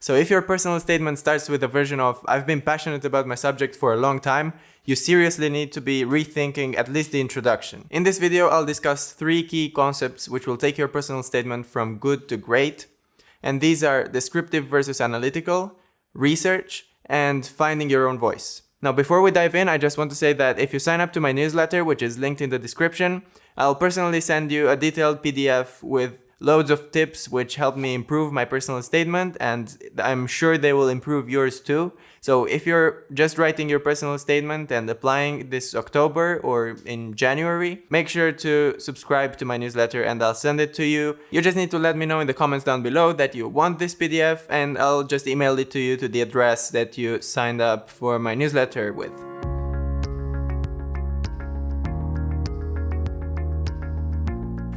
So if your personal statement starts with a version of, I've been passionate about my subject for a long time, you seriously need to be rethinking at least the introduction. In this video, I'll discuss 3 key concepts which will take your personal statement from good to great. And these are descriptive versus analytical, research, and finding your own voice. Now, before we dive in, I just want to say that if you sign up to my newsletter, which is linked in the description, I'll personally send you a detailed PDF with loads of tips which help me improve my personal statement, and I'm sure they will improve yours too. So if you're just writing your personal statement and applying this October or in January, make sure to subscribe to my newsletter and I'll send it to you. You just need to let me know in the comments down below that you want this PDF, and I'll just email it to you to the address that you signed up for my newsletter with.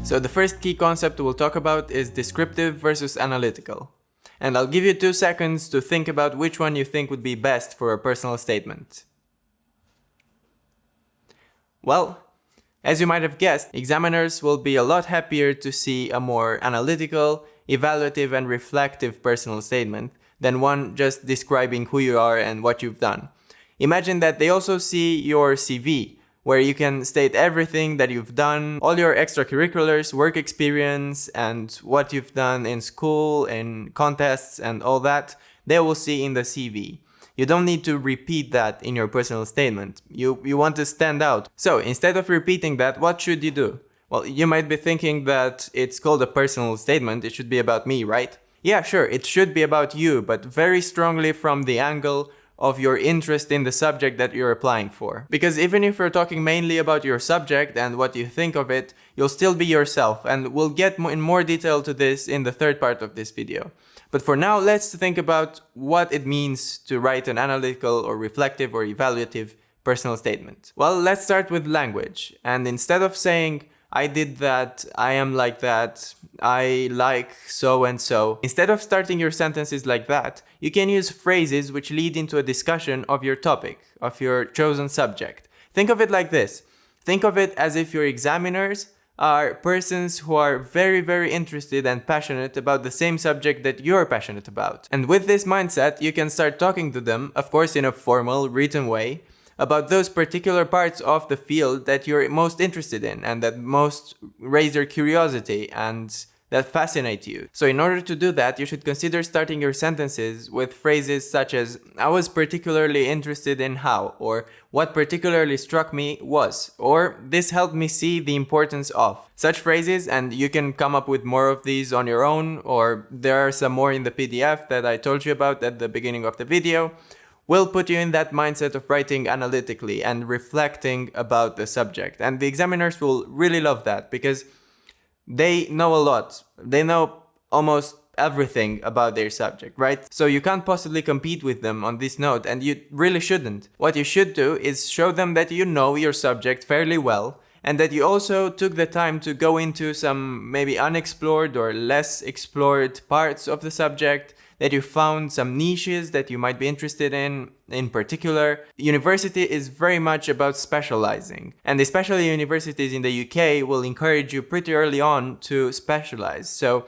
So the first key concept we'll talk about is descriptive versus analytical. And I'll give you 2 seconds to think about which one you think would be best for a personal statement. Well, as you might have guessed, examiners will be a lot happier to see a more analytical, evaluative, and reflective personal statement than one just describing who you are and what you've done. Imagine that they also see your CV, where you can state everything that you've done, all your extracurriculars, work experience, and what you've done in school, in contests, and all that. They will see in the CV. You don't need to repeat that in your personal statement. You want to stand out. So instead of repeating that, what should you do? Well, you might be thinking that it's called a personal statement. It should be about me, right? Yeah, sure, it should be about you, but very strongly from the angle of your interest in the subject that you're applying for. Because even if you're talking mainly about your subject and what you think of it, you'll still be yourself, and we'll get in more detail to this in the third part of this video. But for now, let's think about what it means to write an analytical or reflective or evaluative personal statement. Well, let's start with language. And instead of saying, I did that, I am like that, I like so and so. Instead of starting your sentences like that, you can use phrases which lead into a discussion of your topic, of your chosen subject. Think of it like this. Think of it as if your examiners are persons who are very, very interested and passionate about the same subject that you're passionate about. And with this mindset, you can start talking to them, of course in a formal, written way, about those particular parts of the field that you're most interested in and that most raise your curiosity and that fascinate you. So in order to do that, you should consider starting your sentences with phrases such as, I was particularly interested in how, or what particularly struck me was, or this helped me see the importance of. Such phrases, and you can come up with more of these on your own, or there are some more in the PDF that I told you about at the beginning of the video, will put you in that mindset of writing analytically and reflecting about the subject. And the examiners will really love that because they know a lot. They know almost everything about their subject, right? So you can't possibly compete with them on this note, and you really shouldn't. What you should do is show them that you know your subject fairly well, and that you also took the time to go into some maybe unexplored or less explored parts of the subject, that you found some niches that you might be interested in particular. University is very much about specializing, and especially universities in the UK will encourage you pretty early on to specialize. So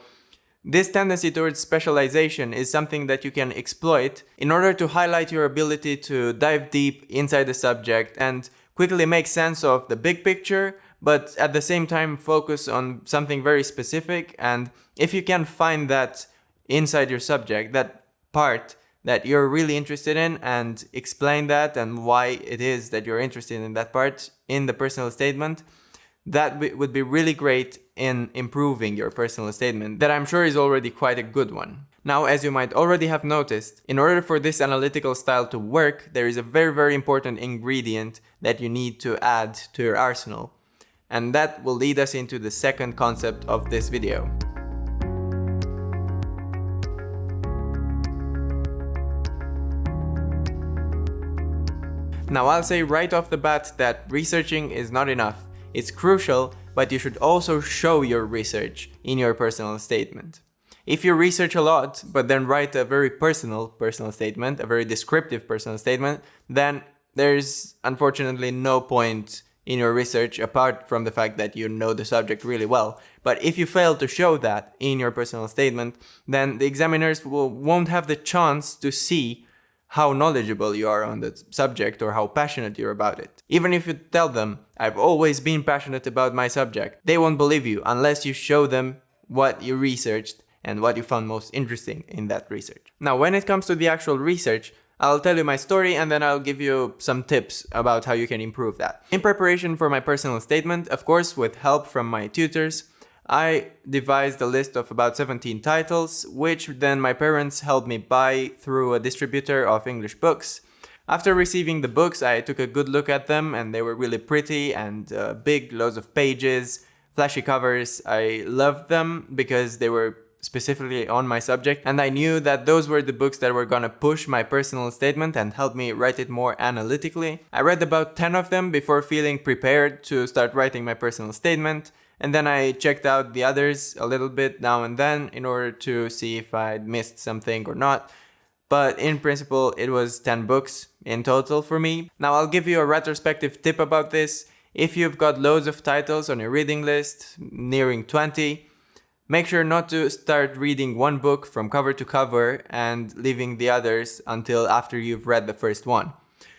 this tendency towards specialization is something that you can exploit in order to highlight your ability to dive deep inside the subject and quickly make sense of the big picture, but at the same time focus on something very specific. And if you can find that inside your subject, that part that you're really interested in, and explain that and why it is that you're interested in that part in the personal statement, that would be really great in improving your personal statement, that I'm sure is already quite a good one. Now, as you might already have noticed, in order for this analytical style to work, there is a very, very important ingredient that you need to add to your arsenal. And that will lead us into the second concept of this video. Now, I'll say right off the bat that researching is not enough. It's crucial, but you should also show your research in your personal statement. If you research a lot, but then write a very personal statement, a very descriptive personal statement, then there's unfortunately no point in your research, apart from the fact that you know the subject really well. But if you fail to show that in your personal statement, then the examiners won't have the chance to see how knowledgeable you are on the subject or how passionate you're about it. Even if you tell them, I've always been passionate about my subject, they won't believe you unless you show them what you researched and what you found most interesting in that research. Now, when it comes to the actual research, I'll tell you my story and then I'll give you some tips about how you can improve that. In preparation for my personal statement, of course, with help from my tutors, I devised a list of about 17 titles, which then my parents helped me buy through a distributor of English books. After receiving the books, I took a good look at them and they were really pretty and big, loads of pages, flashy covers. I loved them because they were specifically on my subject, and I knew that those were the books that were gonna push my personal statement and help me write it more analytically. I read about 10 of them before feeling prepared to start writing my personal statement, and then I checked out the others a little bit now and then in order to see if I'd missed something or not. But in principle, it was 10 books in total for me. Now I'll give you a retrospective tip about this. If you've got loads of titles on your reading list, nearing 20, make sure not to start reading one book from cover to cover and leaving the others until after you've read the first one.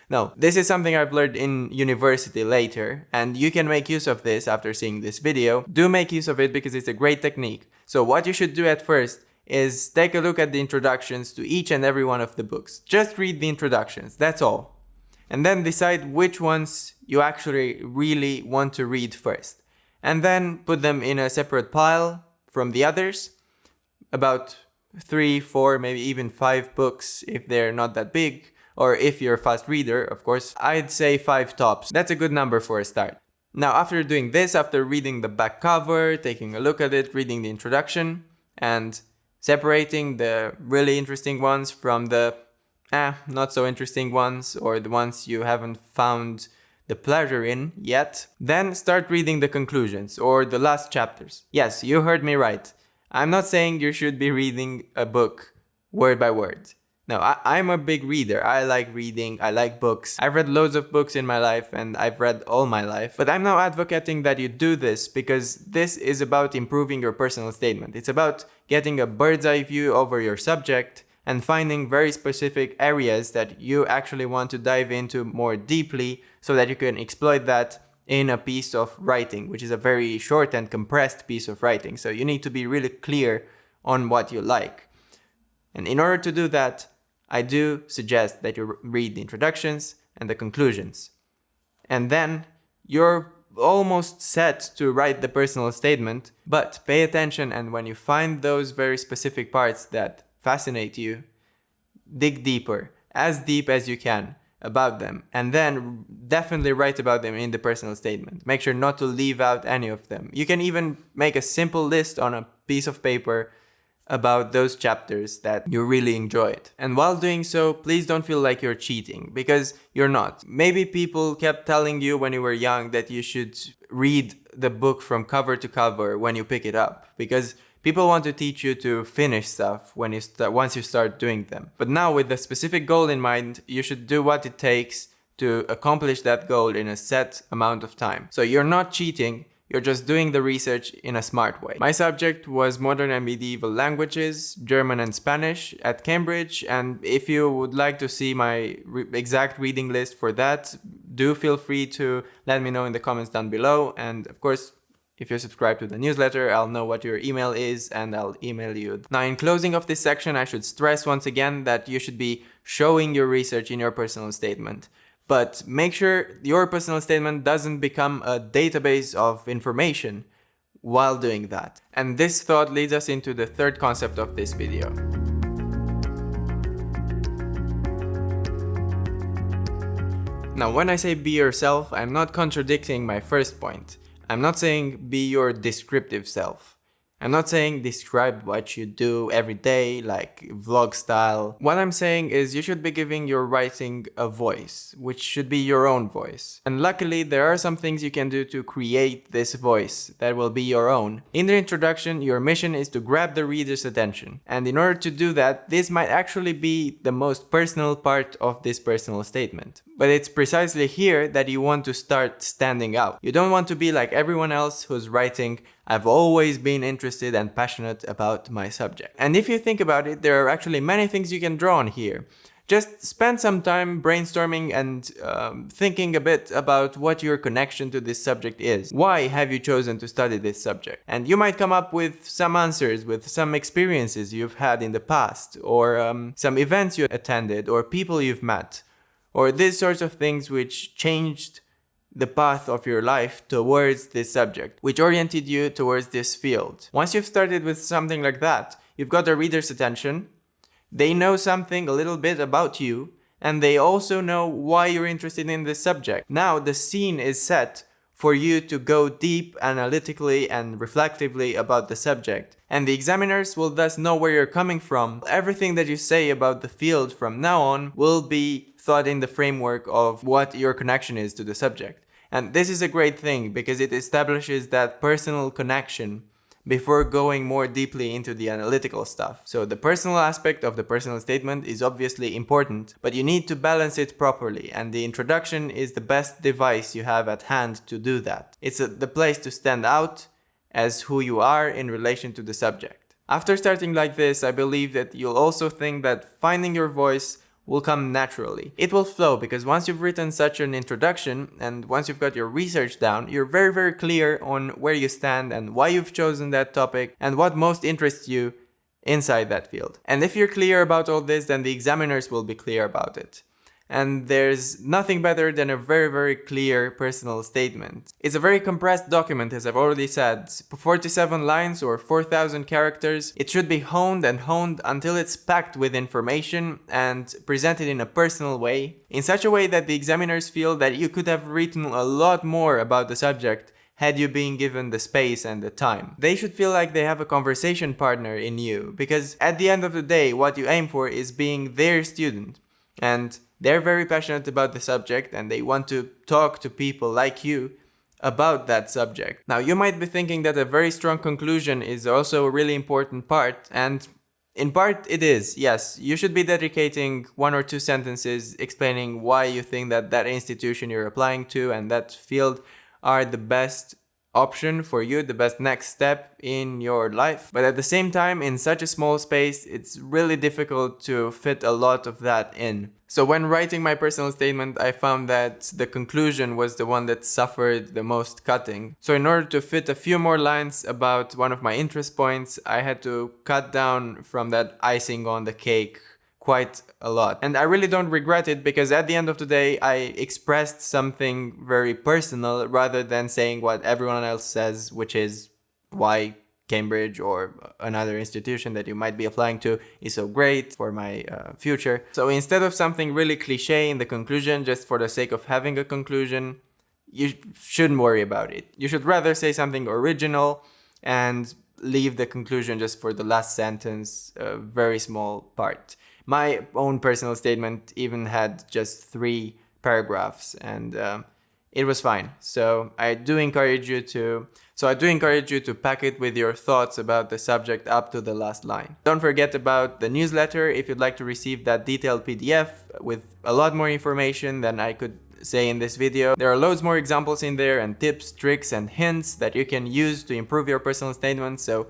No, this is something I've learned in university later, and you can make use of this after seeing this video. Do make use of it because it's a great technique. So what you should do at first is take a look at the introductions to each and every one of the books. Just read the introductions, that's all. And then decide which ones you actually really want to read first. And then put them in a separate pile from the others, about 3, 4, maybe even 5 books if they're not that big, or if you're a fast reader, of course, I'd say 5 tops. That's a good number for a start. Now, after doing this, after reading the back cover, taking a look at it, reading the introduction, and separating the really interesting ones from the not so interesting ones, or the ones you haven't found the pleasure in yet, then start reading the conclusions or the last chapters. Yes, you heard me right. I'm not saying you should be reading a book word by word. No, I'm a big reader. I like reading. I like books. I've read loads of books in my life and I've read all my life. But I'm now advocating that you do this because this is about improving your personal statement. It's about getting a bird's eye view over your subject and finding very specific areas that you actually want to dive into more deeply so that you can exploit that in a piece of writing, which is a very short and compressed piece of writing. So you need to be really clear on what you like. And in order to do that, I do suggest that you read the introductions and the conclusions. And then you're almost set to write the personal statement, but pay attention, and when you find those very specific parts that fascinate you, dig deeper, as deep as you can about them, and then definitely write about them in the personal statement. Make sure not to leave out any of them. You can even make a simple list on a piece of paper about those chapters that you really enjoyed. And while doing so, please don't feel like you're cheating, because you're not. Maybe people kept telling you when you were young that you should read the book from cover to cover when you pick it up, because people want to teach you to finish stuff once you start doing them. But now, with the specific goal in mind, you should do what it takes to accomplish that goal in a set amount of time. So you're not cheating, you're just doing the research in a smart way. My subject was modern and medieval languages, German and Spanish at Cambridge, and if you would like to see my exact reading list for that, do feel free to let me know in the comments down below. And of course, if you're subscribed to the newsletter, I'll know what your email is and I'll email you. Now, in closing of this section, I should stress once again that you should be showing your research in your personal statement. But make sure your personal statement doesn't become a database of information while doing that. And this thought leads us into the third concept of this video. Now, when I say be yourself, I'm not contradicting my first point. I'm not saying be your descriptive self. I'm not saying describe what you do every day, like vlog style. What I'm saying is you should be giving your writing a voice, which should be your own voice. And luckily, there are some things you can do to create this voice that will be your own. In the introduction, your mission is to grab the reader's attention. And in order to do that, this might actually be the most personal part of this personal statement. But it's precisely here that you want to start standing out. You don't want to be like everyone else who's writing, "I've always been interested and passionate about my subject." And if you think about it, there are actually many things you can draw on here. Just spend some time brainstorming and thinking a bit about what your connection to this subject is. Why have you chosen to study this subject? And you might come up with some answers, with some experiences you've had in the past, or some events you attended, or people you've met, or these sorts of things which changed the path of your life towards this subject, which oriented you towards this field. Once you've started with something like that, you've got a reader's attention. They know something a little bit about you, and they also know why you're interested in this subject. Now the scene is set for you to go deep analytically and reflectively about the subject, and the examiners will thus know where you're coming from. Everything that you say about the field from now on will be thought in the framework of what your connection is to the subject. And this is a great thing because it establishes that personal connection before going more deeply into the analytical stuff. So the personal aspect of the personal statement is obviously important, but you need to balance it properly, and the introduction is the best device you have at hand to do that. It's the place to stand out as who you are in relation to the subject. After starting like this, I believe that you'll also think that finding your voice will come naturally. It will flow because once you've written such an introduction and once you've got your research down, you're very, very clear on where you stand and why you've chosen that topic and what most interests you inside that field. And if you're clear about all this, then the examiners will be clear about it. And there's nothing better than a very, very clear personal statement. It's a very compressed document, as I've already said, 47 lines or 4,000 characters. It should be honed and honed until it's packed with information and presented in a personal way, in such a way that the examiners feel that you could have written a lot more about the subject had you been given the space and the time. They should feel like they have a conversation partner in you, because at the end of the day, what you aim for is being their student. And they're very passionate about the subject and they want to talk to people like you about that subject. Now, you might be thinking that a very strong conclusion is also a really important part, and in part it is, yes. You should be dedicating 1 or 2 sentences explaining why you think that that institution you're applying to and that field are the best option for you, the best next step in your life. But at the same time, in such a small space, it's really difficult to fit a lot of that in. So when writing my personal statement, I found that the conclusion was the one that suffered the most cutting. So in order to fit a few more lines about one of my interest points, I had to cut down from that icing on the cake quite a lot. And I really don't regret it, because at the end of the day, I expressed something very personal rather than saying what everyone else says, which is why Cambridge or another institution that you might be applying to is so great for my future. So instead of something really cliche in the conclusion, just for the sake of having a conclusion, you shouldn't worry about it. You should rather say something original and leave the conclusion just for the last sentence, a very small part. My own personal statement even had just 3 paragraphs, and it was fine. So I do encourage you to pack it with your thoughts about the subject up to the last line. Don't forget about the newsletter if you'd like to receive that detailed PDF with a lot more information than I could say in this video. There are loads more examples in there and tips, tricks, and hints that you can use to improve your personal statement, so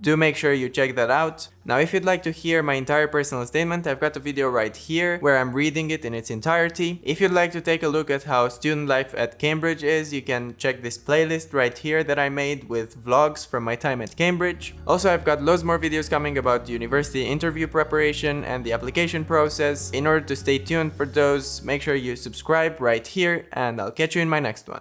do make sure you check that out. Now, if you'd like to hear my entire personal statement, I've got a video right here where I'm reading it in its entirety. If you'd like to take a look at how student life at Cambridge is, you can check this playlist right here that I made with vlogs from my time at Cambridge. Also, I've got loads more videos coming about university interview preparation and the application process. In order to stay tuned for those, make sure you subscribe right here, and I'll catch you in my next one.